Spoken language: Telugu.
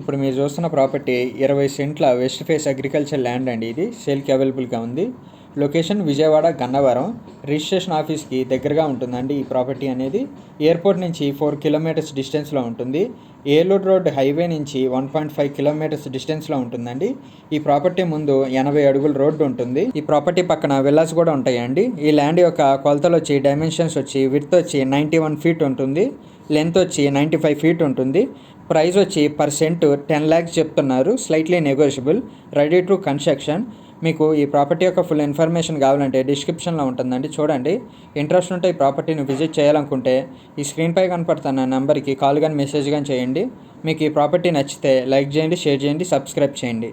ఇప్పుడు మీరు చూస్తున్న ప్రాపర్టీ 20 సెంట్ల వెస్ట్ ఫేస్ అగ్రికల్చర్ ల్యాండ్ అండి. ఇది సేల్కి అవైలబుల్గా ఉంది. లొకేషన్ విజయవాడ గన్నవరం. రిజిస్ట్రేషన్ ఆఫీస్కి దగ్గరగా ఉంటుందండి ఈ ప్రాపర్టీ అనేది. ఎయిర్పోర్ట్ నుంచి 4 కిలోమీటర్స్ డిస్టెన్స్లో ఉంటుంది. ఏలూరు రోడ్ హైవే నుంచి 1.5 కిలోమీటర్స్ డిస్టెన్స్లో ఉంటుందండి. ఈ ప్రాపర్టీ ముందు 80 అడుగుల రోడ్డు ఉంటుంది. ఈ ప్రాపర్టీ పక్కన విల్లాస్ కూడా ఉంటాయండి. ఈ ల్యాండ్ యొక్క కొలతలు వచ్చి డైమెన్షన్స్ వచ్చి విడ్త్ వచ్చి 91 ఫీట్ ఉంటుంది. లెంత్ వచ్చి 95 ఫీట్ ఉంటుంది. ప్రైస్ వచ్చి పర్ సెంట్ 10 lakhs చెప్తున్నారు. Slightly negotiable. Ready to construction. మీకు ఈ ప్రాపర్టీ యొక్క ఫుల్ ఇన్ఫర్మేషన్ కావాలంటే డిస్క్రిప్షన్లో ఉంటుందండి, చూడండి. ఇంట్రెస్ట్ ఉంటే ఈ ప్రాపర్టీని విజిట్ చేయాలనుకుంటే ఈ స్క్రీన్పై కనపడుతున్న నెంబర్కి కాల్ కానీ మెసేజ్ కానీ చేయండి. మీకు ఈ ప్రాపర్టీ నచ్చితే లైక్ చేయండి, షేర్ చేయండి, సబ్స్క్రైబ్ చేయండి.